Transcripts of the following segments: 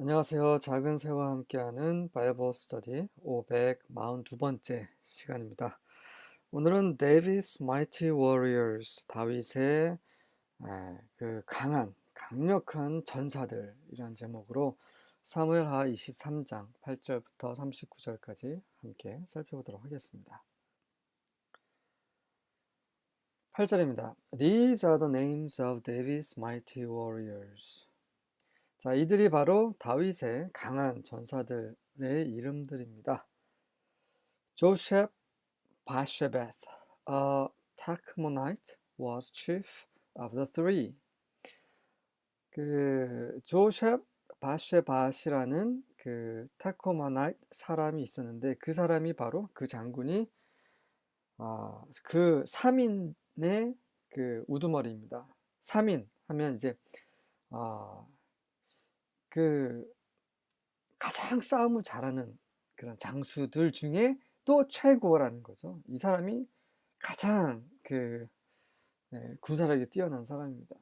안녕하세요. 작은 새와 함께하는 바이블 스터디 542번째 시간입니다. 오늘은 David's Mighty Warriors, 다윗의 그 강력한 전사들이라는 제목으로 사무엘하 23장 8절부터 39절까지 함께 살펴보도록 하겠습니다. 8절입니다. These are the names of David's mighty warriors. 자, 이들이 바로 다윗의 강한 전사들의 이름들입니다. Josheb Basshebeth, a Tachmonite, was chief of the three. 그 조셉 바쉐밧이라는 그 타코마나이트 사람이 있었는데 그 사람이 바로 그 장군이 그 3인의 그 우두머리입니다. 3인 하면 이제 그 가장 싸움을 잘하는 그런 장수들 중에 또 최고라는 거죠. 이 사람이 가장 군사력이 뛰어난 사람입니다.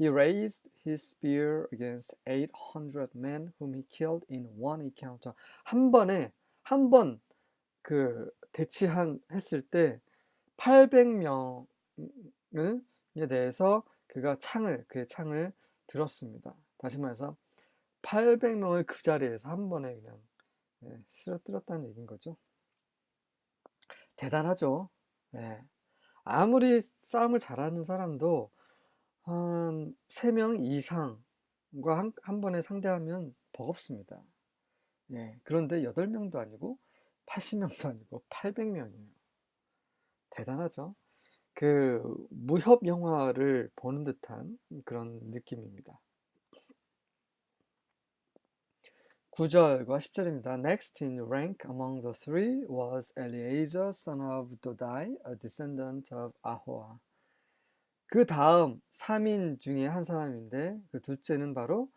He raised his spear against 800 men whom he killed in one encounter. 한 번 했을 때 800명에 대해서 그의 창을 들었습니다. 다시 말해서 800명을 그 자리에서 한 번에 그냥 쓰러뜨렸다는 얘기인 거죠. 대단하죠. 예. 아무리 싸움을 잘하는 사람도 한 3명 이상과 한 번에 상대하면 버겁습니다. 예. 그런데 8명도 아니고 80명도 아니고 800명이에요. 대단하죠. 그 무협 영화를 보는 듯한 그런 느낌입니다. 9절과 10절입니다. Next in rank among the three was Eleazar, son of Dodai, a descendant of Ahoa. 그 다음 3인 중에 한 사람인데 그 둘째는 바로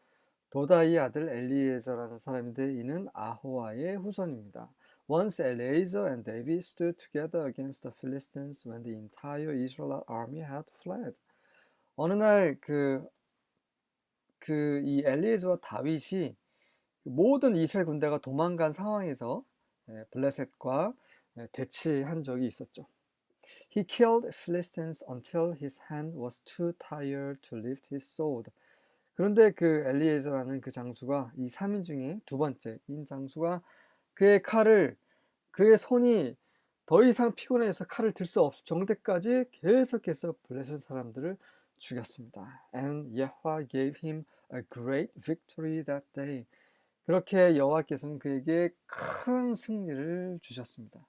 도다이의 아들 엘리에저라는 사람인데 이는 아호아의 후손입니다. Once Eleazar and David stood together against the Philistines when the entire Israelite army had fled. 어느 날 이 엘리에저와 다윗이 모든 이스라엘 군대가 도망간 상황에서 블레셋과 대치한 적이 있었죠. He killed Philistines until his hand was too tired to lift his sword. 그런데 그 엘리에저라는 그 장수가 이 3인 중에 두 번째인 장수가 그의 손이 더 이상 피곤해서 칼을 들 수 없을 정도까지 계속해서 블레셋 사람들을 죽였습니다. And Yahweh gave him a great victory that day. 그렇게 여호와께서는 그에게 큰 승리를 주셨습니다.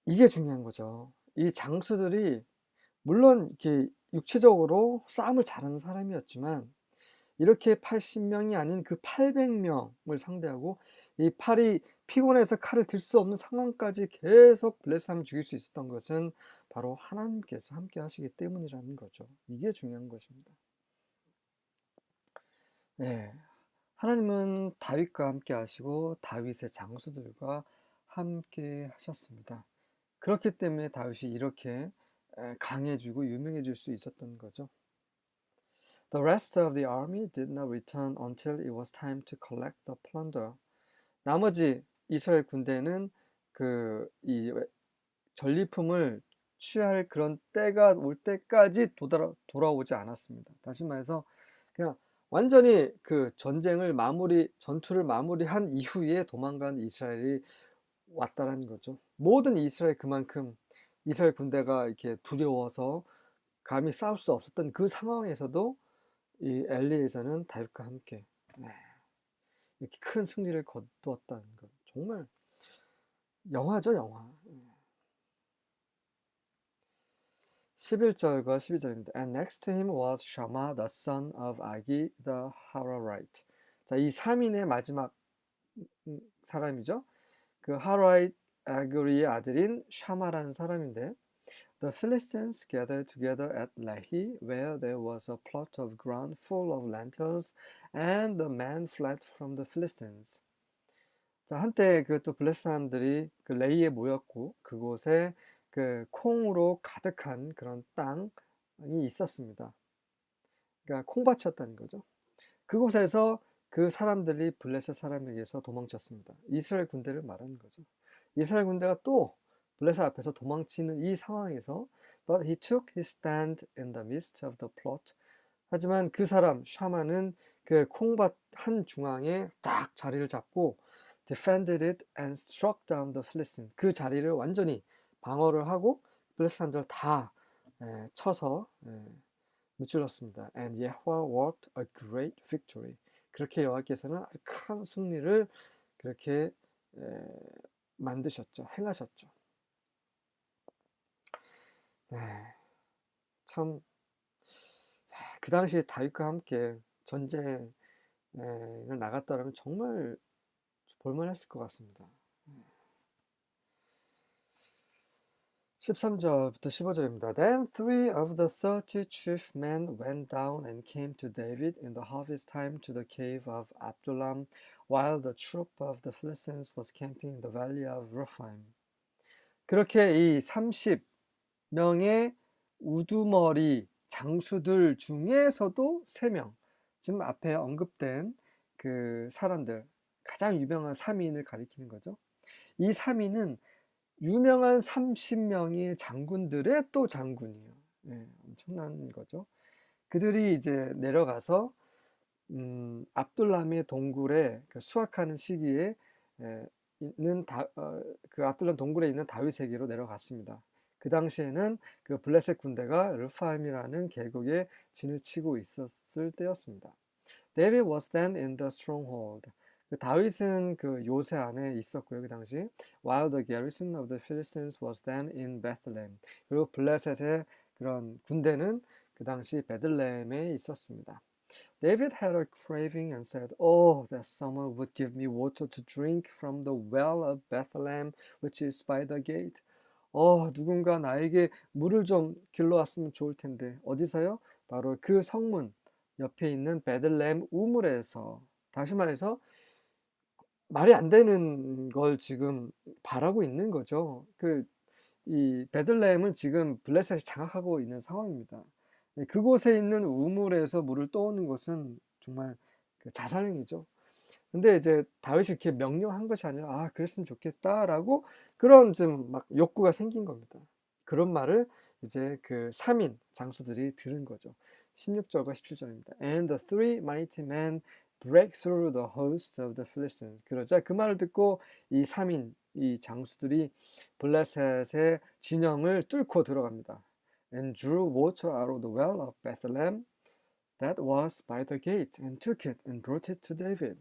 이게 중요한 거죠. 이 장수들이 물론 이렇게 육체적으로 싸움을 잘하는 사람이었지만 이렇게 80명이 아닌 그 800명을 상대하고 이 팔이 피곤해서 칼을 들 수 없는 상황까지 계속 블레셋 사람을 죽일 수 있었던 것은 바로 하나님께서 함께 하시기 때문이라는 거죠. 이게 중요한 것입니다. 네. 하나님은 다윗과 함께 하시고 다윗의 장수들과 함께 하셨습니다. 그렇기 때문에 다윗이 이렇게 강해지고 유명해질 수 있었던 거죠. The rest of the army did not return until it was time to collect the plunder. 나머지 이스라엘 군대는 이 전리품을 취할 그런 때가 올 때까지 돌아오지 않았습니다. 다시 말해서 그냥 완전히 전투를 마무리한 이후에 도망간 이스라엘이 왔다라는 거죠. 모든 그만큼 이스라엘 군대가 이렇게 두려워서 감히 싸울 수 없었던 그 상황에서도 이 엘리에서는 다윗과 함께 이렇게 큰 승리를 거두었다는 것. 정말 영화죠, 영화. 11절과 12절입니다. And next to him was Shammah, the son of Agi, the Hararite. 자, 이 3인의 마지막 사람이죠. 그 하라이트 아그리의 아들인 샤마라는 사람인데 The Philistines gathered together at Lehi, where there was a plot of ground full of lentils, and the men fled from the Philistines. 자, 한때 또 블레셋 사람들이 그 레이에 모였고 그곳에 그 콩으로 가득한 그런 땅이 있었습니다. 그러니까 콩밭이었다는 거죠. 그곳에서 그 사람들이 블레셋 사람에게서 도망쳤습니다. 이스라엘 군대를 말하는 거죠. 이스라엘 군대가 또 블레셋 앞에서 도망치는 이 상황에서 But he took his stand in the midst of the plot. 하지만 그 사람 샤만은 그 콩밭 한 중앙에 딱 자리를 잡고 defended it and struck down the Philistines. 그 자리를 완전히 방어를 하고 블레셋 사람들 다 쳐서 무찔렀습니다. And Yahweh worked a great victory. 그렇게 여호와께서는 아주 큰 승리를 그렇게 만드셨죠. 행하셨죠. 네, 참 그 당시에 다윗과 함께 전쟁을 나갔다면 정말 볼만했을 것 같습니다. 13절부터 15절입니다. Then 3 of the 30 chief men went down and came to David in the harvest time to the cave of Adullam, while the troop of the Philistines was camping in the valley of Rephaim. 그렇게 이 30명의 우두머리 장수들 중에서도 3명, 지금 앞에 언급된 그 사람들, 가장 유명한 3인을 가리키는 거죠. 이 3인은 유명한 30명의 장군들의 또 장군이에요. 엄청난 거죠. 그들이 이제 내려가서 압둘람의 동굴에 그 수확하는 시기에 있는 그 압둘람 동굴에 있는 다윗에게로 내려갔습니다. 그 당시에는 그 블레셋 군대가 르파임이라는 계곡에 진을 치고 있었을 때였습니다. David was then in the stronghold. 그 다윗은 그 요새 안에 있었고요, 그 당시. While the garrison of the Philistines was then in Bethlehem. 그리고 블레셋의 그런 군대는 그 당시 베들레헴에 있었습니다. David had a craving and said, "Oh, that someone would give me water to drink from the well of Bethlehem, which is by the gate." 누군가 나에게 물을 좀 길러왔으면 좋을 텐데. 어디서요? 바로 그 성문 옆에 있는 베들레헴 우물에서. 다시 말해서 말이 안 되는 걸 지금 바라고 있는 거죠. 이 베들레헴은 지금 블레셋이 장악하고 있는 상황입니다. 그곳에 있는 우물에서 물을 떠오는 것은 정말 그 자살행위죠. 근데 이제 다윗이 이렇게 명령한 것이 아니라 그랬으면 좋겠다라고 그런 좀 막 욕구가 생긴 겁니다. 그런 말을 이제 그 3인 장수들이 들은 거죠. 16절과 17절입니다. And the 3 mighty men break through the hosts of the Philistines. 그러자 그 말을 듣고 이 3인 이 장수들이 블레셋의 진영을 뚫고 들어갑니다. And drew water out of the well of Bethlehem that was by the gate and took it and brought it to David.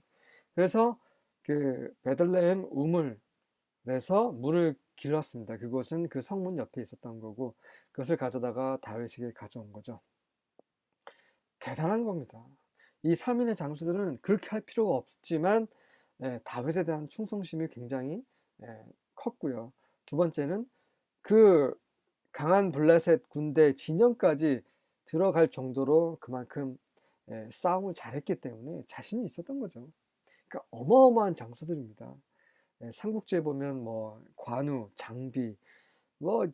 그래서 그 베들레헴 우물에서 물을 길렀습니다. 그곳은 그 성문 옆에 있었던 거고 그것을 가져다가 다윗에게 가져온 거죠. 대단한 겁니다. 이 3인의 장수들은 그렇게 할 필요가 없지만 다윗에 대한 충성심이 굉장히 컸고요. 두 번째는 그 강한 블레셋 군대 진영까지 들어갈 정도로 그만큼 싸움을 잘했기 때문에 자신이 있었던 거죠. 그러니까 어마어마한 장수들입니다. 삼국지에 보면 뭐 관우, 장비 뭐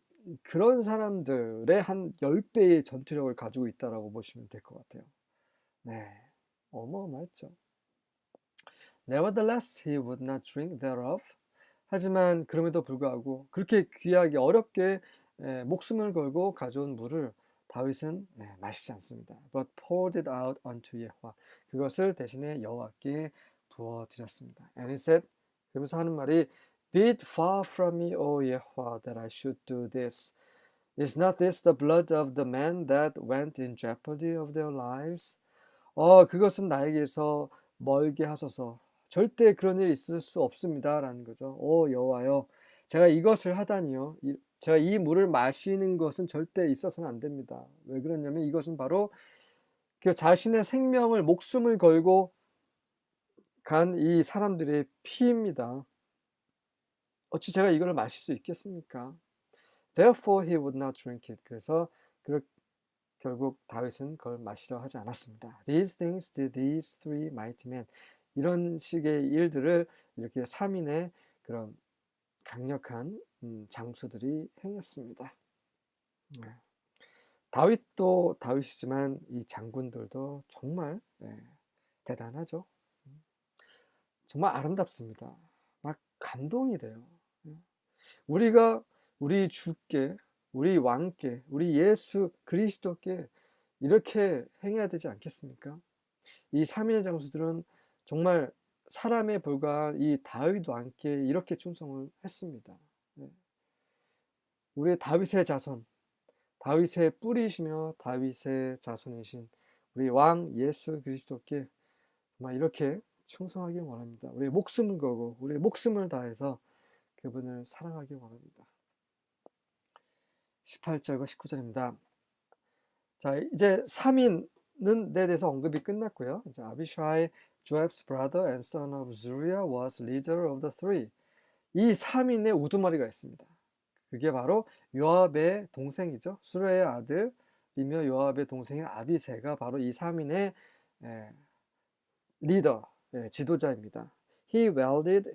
그런 사람들의 한 10배의 전투력을 가지고 있다라고 보시면 될 것 같아요. 네, 어마어마했죠. Nevertheless, he would not drink thereof. 하지만 그럼에도 불구하고 그렇게 귀하게 어렵게 목숨을 걸고 가져온 물을 다윗은 마시지 않습니다. But poured it out unto Yahweh. 그것을 대신에 여호와께 부어 드렸습니다. And he said, 그러면서 하는 말이 Be it far from me, O Yahweh, that I should do this. Is not this the blood of the men that went in jeopardy of their lives? 그것은 나에게서 멀게 하소서. 절대 그런 일이 있을 수 없습니다. 라는 거죠. 여호와여, 제가 이것을 하다니요. 제가 이 물을 마시는 것은 절대 있어서는 안 됩니다. 왜 그러냐면 이것은 바로 그 자신의 생명을 목숨을 걸고 간 이 사람들의 피입니다. 어찌 제가 이걸 마실 수 있겠습니까? Therefore he would not drink it. 그래서 결국 다윗은 그걸 마시려 하지 않았습니다. These things did these 3 mighty men. 이런 식의 일들을 이렇게 3인의 그런 강력한 장수들이 행했습니다. 다윗도 다윗이지만 이 장군들도 정말 대단하죠. 정말 아름답습니다. 막 감동이 돼요. 우리가 우리 주께, 우리 왕께, 우리 예수 그리스도께 이렇게 행해야 되지 않겠습니까? 이 삼위의 장수들은 정말 사람에 불과한 이 다윗 왕께 이렇게 충성을 했습니다. 네. 우리 다윗의 자손, 다윗의 뿌리시며 다윗의 자손이신 우리 왕 예수 그리스도께 정말 이렇게 충성하기 원합니다. 우리의 목숨을 걸고 우리의 목숨을 다해서 그분을 사랑하기 원합니다. 18절과 19절입니다. 자, 이제 3인은 에 대해서 언급이 끝났고요. 이제 아비샤이, Joab's brother and son of Zeruiah was leader of the three. 이 3인의 우두머리가 있습니다. 그게 바로 요압의 동생이죠. 수르의 아들이며 요압의 동생인 아비새가 바로 이 3인의 리더, 지도자입니다. He wielded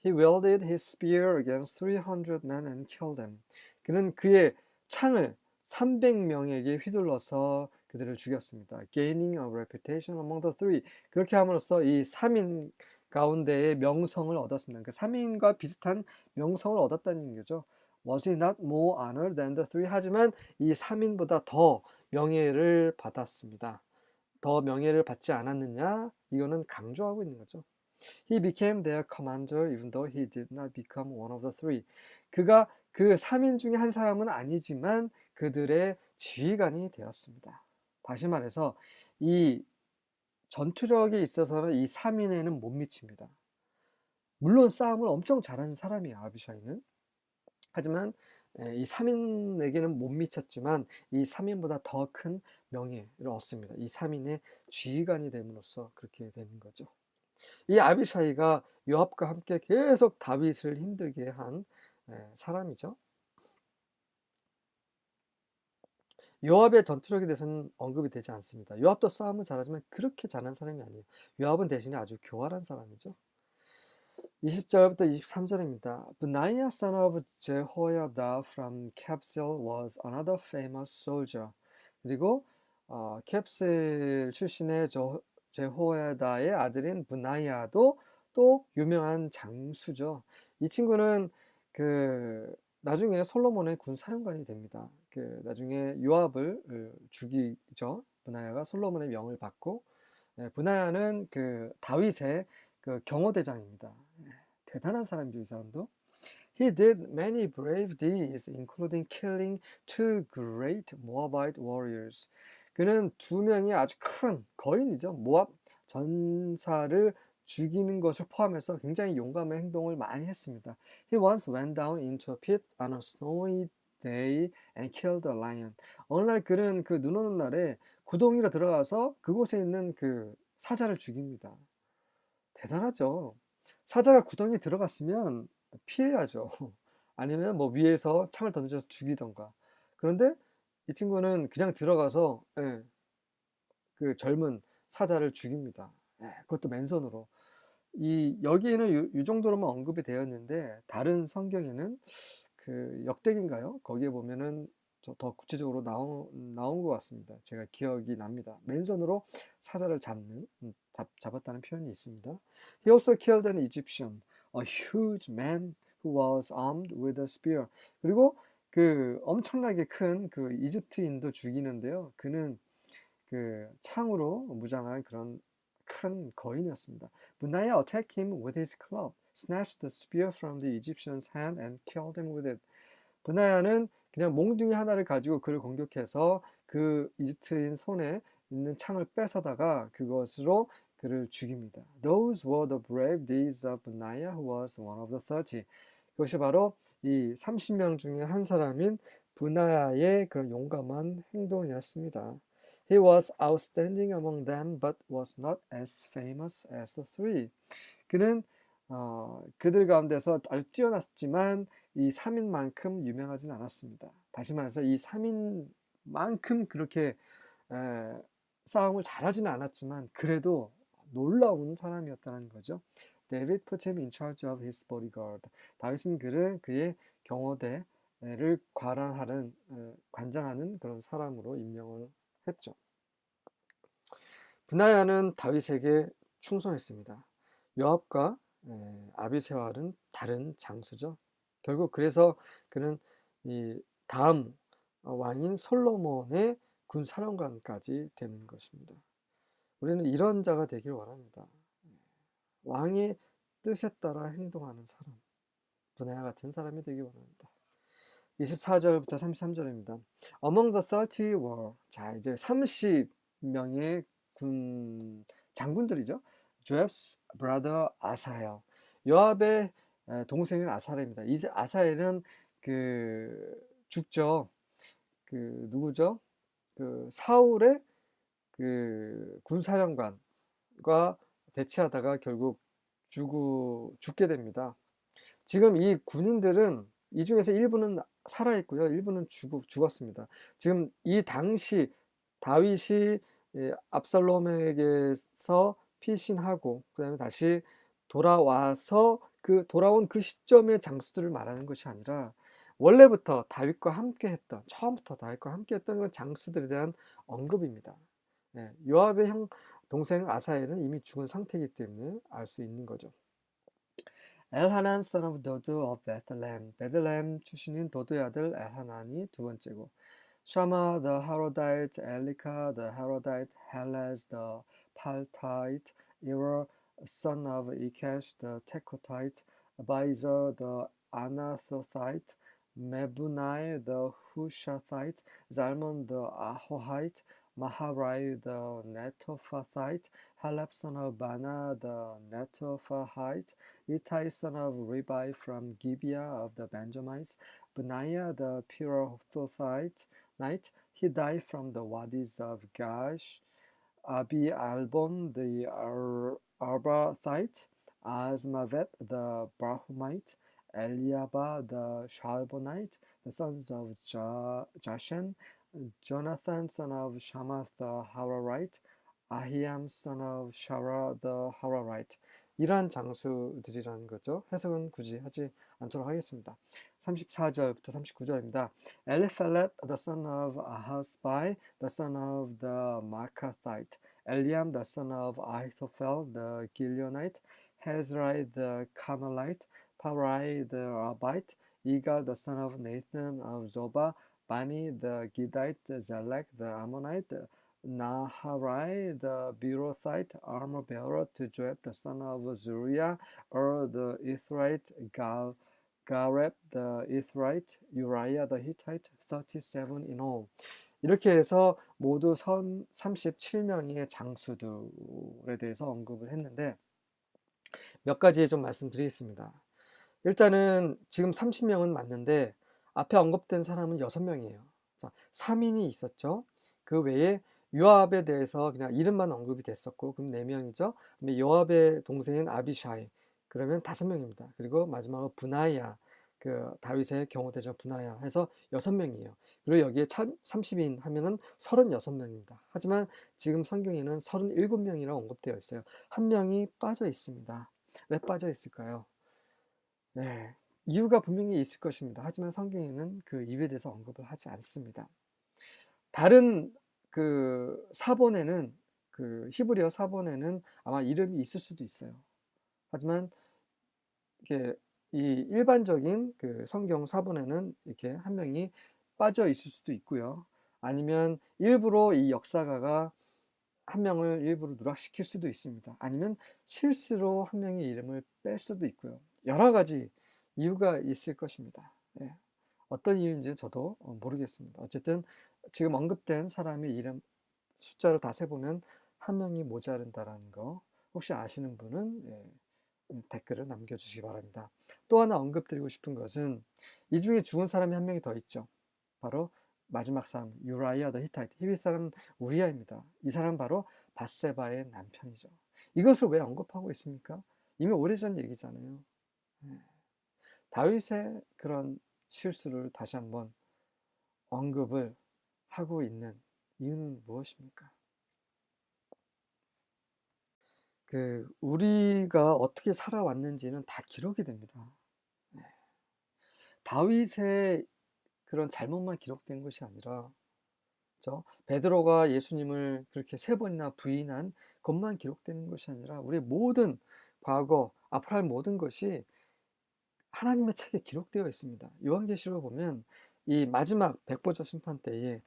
his spear against 300 men and killed them. 그는 그의 창을 300명에게 휘둘러서 그들을 죽였습니다. Gaining a reputation among the three. 그렇게 함으로써 이 3인 가운데의 명성을 얻었습니다. 그러니까 3인과 비슷한 명성을 얻었다는 얘기죠. Was he not more honored than the three? 하지만 이 3인보다 더 명예를 받았습니다. 더 명예를 받지 않았느냐? 이거는 강조하고 있는 거죠. He became their commander even though he did not become one of the three. 그가 그 3인 중에 한 사람은 아니지만 그들의 지휘관이 되었습니다. 다시 말해서 이 전투력에 있어서는 이 3인에는 못 미칩니다. 물론 싸움을 엄청 잘하는 사람이에요, 아비샤이는. 하지만 이 3인에게는 못 미쳤지만 이 3인보다 더 큰 명예를 얻습니다. 이 3인의 지휘관이 됨으로써 그렇게 되는 거죠. 이 아비샤이가 요압과 함께 계속 다윗을 힘들게 한 사람이죠. 요압의 전투력에 대해서는 언급이 되지 않습니다. 요압도 싸움을 잘하지만 그렇게 잘하는 사람이 아니에요. 요압은 대신에 아주 교활한 사람이죠. 20절부터 23절입니다. Benaiah son of Jehoiada from Kabzeel was another famous soldier. 그리고 캡셀 출신의 제호야다의 아들인 브나이아도 또 유명한 장수죠. 이 친구는 그 나중에 솔로몬의 군 사령관이 됩니다. 그 나중에 요압을 죽이죠. 브나야가 솔로몬의 명을 받고 브나야는 그 다윗의 그 경호대장입니다. 대단한 사람이죠, 이 사람도. He did many brave deeds, including killing two great Moabite warriors. 그는 두 명의 아주 큰 거인이죠. 모압 전사를 죽이는 것을 포함해서 굉장히 용감한 행동을 많이 했습니다. He once went down into a pit on a snowy day and killed a lion. 어느 날 그는 그 눈 오는 날에 구덩이로 들어가서 그곳에 있는 그 사자를 죽입니다. 대단하죠. 사자가 구덩이에 들어갔으면 피해야죠. 아니면 뭐 위에서 창을 던져서 죽이던가. 그런데 이 친구는 그냥 들어가서 그 젊은 사자를 죽입니다. 그것도 맨손으로. 여기에는 이 정도로만 언급이 되었는데 다른 성경에는 그 역대기인가요? 거기에 보면은 더 구체적으로 나온 것 같습니다. 제가 기억이 납니다. 맨손으로 사자를 잡았다는 표현이 있습니다. He also killed an Egyptian, a huge man who was armed with a spear. 그리고 그 엄청나게 큰 그 이집트인도 죽이는데요. 그는 그 창으로 무장한 그런 큰 거인이었습니다. Benaiah attacked him with his club, snatched the spear from the Egyptian's hand and killed him with it. 브나야는 그냥 몽둥이 하나를 가지고 그를 공격해서 그 이집트인 손에 있는 창을 뺏어다가 그것으로 그를 죽입니다. Those were the brave deeds of Benaiah, who was one of the 30. 그것이 바로 이 30명 중에 한 사람인 브나야의 그런 용감한 행동이었습니다. He was outstanding among them, but was not as famous as the three. 그는 그들 가운데서 아주 뛰어났지만 이 3인만큼 유명하진 않았습니다. 다시 말해서 이 3인만큼 그렇게 싸움을 잘하지는 않았지만 그래도 놀라운 사람이었다는 거죠. David put him in charge of his bodyguard. 다윗은 그를 그의 경호대를 관장하는 그런 사람으로 임명을 했죠. 브나야는 다윗에게 충성했습니다. 요압과 아비새활은 다른 장수죠. 결국 그래서 그는 이 다음 왕인 솔로몬의 군사령관까지 되는 것입니다. 우리는 이런 자가 되길 원합니다. 왕의 뜻에 따라 행동하는 사람, 분하야 같은 사람이 되길 원합니다. 24절부터 33절입니다. Among the 30 were, 자 이제 30명의 군 장군들이죠. Joab's brother Asahel, 요압의 동생인 아사엘입니다. 이 아사엘은 그 죽죠. 그 누구죠? 그 사울의 그 군사령관과 대치하다가 결국 죽게 됩니다. 지금 이 군인들은 이 중에서 일부는 살아있고요. 일부는 죽었습니다. 지금 이 당시 다윗이 압살롬에게서 피신하고 그 다음에 다시 돌아와서 돌아온 그 시점의 장수들을 말하는 것이 아니라 원래부터 다윗과 함께했던, 처음부터 다윗과 함께했던 그런 장수들에 대한 언급입니다. 요압의 동생 아사엘은 이미 죽은 상태이기 때문에 알 수 있는 거죠. 엘하난 son of 도도 of Bethlehem, 베들레헴 출신인 도도의 아들 엘하난이 두 번째고, 샤마 the Harodite, 엘리카 the Harodite, 헬레스 the Paltite, 이러 son of Ikesh the Tekotite, 아바이저 the Anathothite, 메부나이 the Hushathite, 잘몬 the Ahohite, 마하라이 the Netophathite, Halab son of Bana the Netophahite, Ittai son of Ribai from Gibeah of the Benjamites, Benaiah the Pirathite, he died from the wadis of Gash, Abi Albon the Arbathite, Azmavet the Brahumite, Eliaba the Shalbonite, the sons of Jashen, Jonathan son of Shamath the Hararite, Ahiam son of Shara the Hararite. 이러한 장수들이라는 거죠. 해석은 굳이 하지 않도록 하겠습니다. 34절부터 39절입니다. Eliphalet, the son of Ahasbai, the son of the Markathite, Eliam, the son of Ahithophel, the Gileonite, Hezrai, the Carmelite, Parai, the Rabite, Igal, the son of Nathan of Zobah, Bani, the Gidite, Zelek, the Ammonite, Naharai, the Beerothite, armor bearer to Joab, the son of Zuriah, the Ithrite, Gareb, the Ithrite, Uriah, the Hittite, 37 in all. 이렇게 해서 모두 37명의 장수들에 대해서 언급을 했는데 몇 가지 좀 말씀드리겠습니다. 일단은 지금 30명은 맞는데 앞에 언급된 사람은 6명이에요. 자, 3인이 있었죠. 그 외에 요압에 대해서 그냥 이름만 언급이 됐었고 그럼 4명이죠. 근데 요압의 동생인 아비샤이 그러면 5명입니다. 그리고 마지막으로 분하야, 그 다윗의 경호대장 분하야 해서 6명이에요. 그리고 여기에 30인 하면은 36명입니다. 하지만 지금 성경에는 37명이라고 언급되어 있어요. 한 명이 빠져 있습니다. 왜 빠져 있을까요? 네, 이유가 분명히 있을 것입니다. 하지만 성경에는 그 이유에 대해서 언급을 하지 않습니다. 다른 그 사본에는, 그 히브리어 사본에는 아마 이름이 있을 수도 있어요. 하지만 이게 이 일반적인 그 성경 사본에는 이렇게 한 명이 빠져 있을 수도 있고요. 아니면 일부러 이 역사가가 한 명을 일부러 누락시킬 수도 있습니다. 아니면 실수로 한 명의 이름을 뺄 수도 있고요. 여러 가지 이유가 있을 것입니다. 예. 어떤 이유인지 저도 모르겠습니다. 어쨌든 지금 언급된 사람의 이름 숫자를 다 세보면 한 명이 모자른다라는 거 혹시 아시는 분은 댓글을 남겨주시기 바랍니다. 또 하나 언급드리고 싶은 것은 이 중에 죽은 사람이 한 명이 더 있죠. 바로 마지막 사람 유라이아 더 히타이트, 히윗 사람 우리아입니다. 이 사람 바로 밧세바의 남편이죠. 이것을 왜 언급하고 있습니까? 이미 오래전 얘기잖아요. 다윗의 그런 실수를 다시 한번 언급을 하고 있는 이유는 무엇입니까? 우리가 어떻게 살아왔는지는 다 기록이 됩니다. 다윗의 그런 잘못만 기록된 것이 아니라, 그렇죠? 베드로가 예수님을 그렇게 3번이나 부인한 것만 기록되는 것이 아니라 우리의 모든 과거, 앞으로 할 모든 것이 하나님의 책에 기록되어 있습니다. 요한계시록 보면 이 마지막 백보자 심판 때에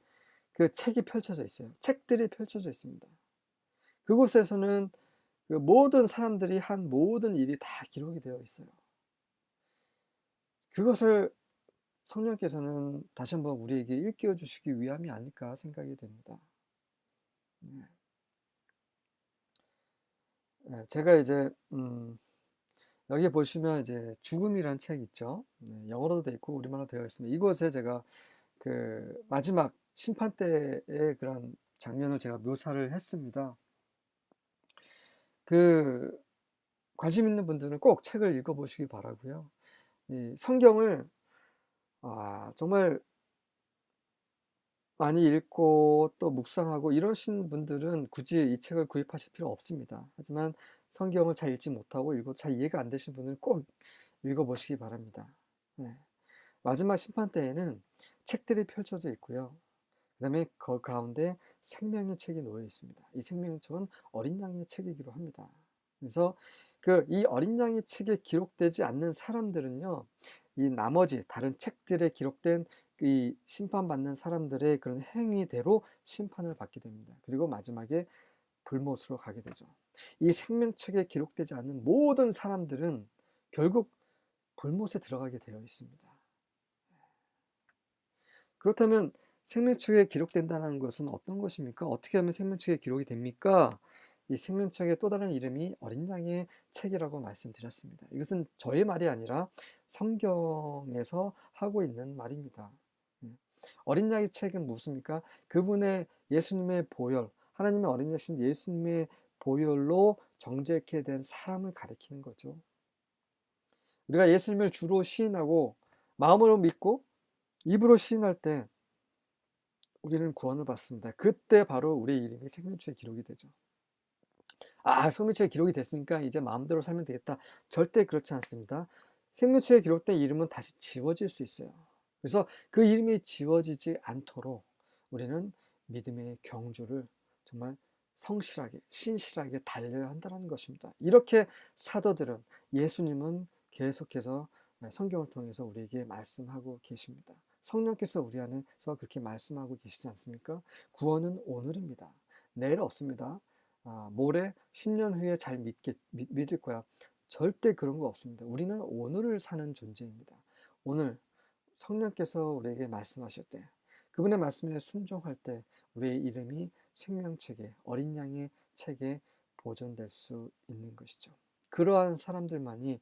그 책이 펼쳐져 있어요. 책들이 펼쳐져 있습니다. 그곳에서는 그 모든 사람들이 한 모든 일이 다 기록이 되어 있어요. 그것을 성령께서는 다시 한번 우리에게 일깨워 주시기 위함이 아닐까 생각이 됩니다. 네. 제가 이제 여기 보시면 이제 죽음이란 책 있죠. 네, 영어로도 되어 있고 우리말로 되어 있습니다. 이곳에 제가 그 마지막 심판 때의 그런 장면을 제가 묘사를 했습니다. 그 관심 있는 분들은 꼭 책을 읽어보시기 바라고요. 이 성경을 정말 많이 읽고 또 묵상하고 이러신 분들은 굳이 이 책을 구입하실 필요 없습니다. 하지만 성경을 잘 읽지 못하고 읽고 잘 이해가 안 되신 분은 꼭 읽어보시기 바랍니다. 네. 마지막 심판 때에는 책들이 펼쳐져 있고요. 그 다음에 그 가운데 생명의 책이 놓여 있습니다. 이 생명의 책은 어린 양의 책이기도 합니다. 그래서 이 어린 양의 책에 기록되지 않는 사람들은요, 이 나머지 다른 책들에 기록된 이 심판받는 사람들의 그런 행위대로 심판을 받게 됩니다. 그리고 마지막에 불못으로 가게 되죠. 이 생명책에 기록되지 않는 모든 사람들은 결국 불못에 들어가게 되어 있습니다. 그렇다면 생명책에 기록된다는 것은 어떤 것입니까? 어떻게 하면 생명책에 기록이 됩니까? 이 생명책의 또 다른 이름이 어린 양의 책이라고 말씀드렸습니다. 이것은 저의 말이 아니라 성경에서 하고 있는 말입니다. 어린 양의 책은 무엇입니까? 그분의 예수님의 보혈, 하나님의 어린 자신 예수님의 보혈로 정죄케 된 사람을 가리키는 거죠. 우리가 예수님을 주로 시인하고 마음으로 믿고 입으로 시인할 때 우리는 구원을 받습니다. 그때 바로 우리의 이름이 생명책에 기록이 되죠. 생명책에 기록이 됐으니까 이제 마음대로 살면 되겠다. 절대 그렇지 않습니다. 생명책에 기록된 이름은 다시 지워질 수 있어요. 그래서 그 이름이 지워지지 않도록 우리는 믿음의 경주를 정말 성실하게, 신실하게 달려야 한다는 것입니다. 이렇게 사도들은, 예수님은 계속해서 성경을 통해서 우리에게 말씀하고 계십니다. 성령께서 우리 안에서 그렇게 말씀하고 계시지 않습니까? 구원은 오늘입니다. 내일 없습니다. 모레 10년 후에 잘 믿을 거야. 절대 그런 거 없습니다. 우리는 오늘을 사는 존재입니다. 오늘 성령께서 우리에게 말씀하실 때, 그분의 말씀에 순종할 때 우리의 이름이 생명책에, 어린 양의 책에 보존될 수 있는 것이죠. 그러한 사람들만이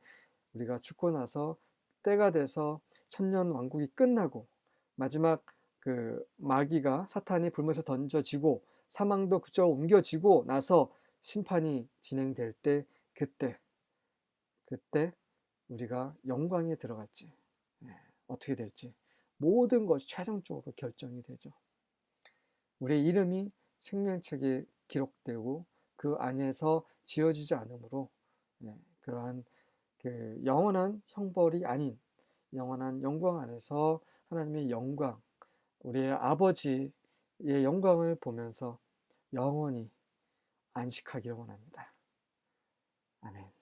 우리가 죽고 나서 때가 돼서 천년 왕국이 끝나고 마지막 그 마귀가, 사탄이 불못에 던져지고 사망도 그쪽으로 옮겨지고 나서 심판이 진행될 때, 그때 우리가 영광에 들어갈지, 어떻게 될지 모든 것이 최종적으로 결정이 되죠. 우리의 이름이 생명책에 기록되고 그 안에서 지어지지 않으므로 그러한 그 영원한 형벌이 아닌 영원한 영광 안에서 하나님의 영광, 우리의 아버지의 영광을 보면서 영원히 안식하기를 원합니다. 아멘.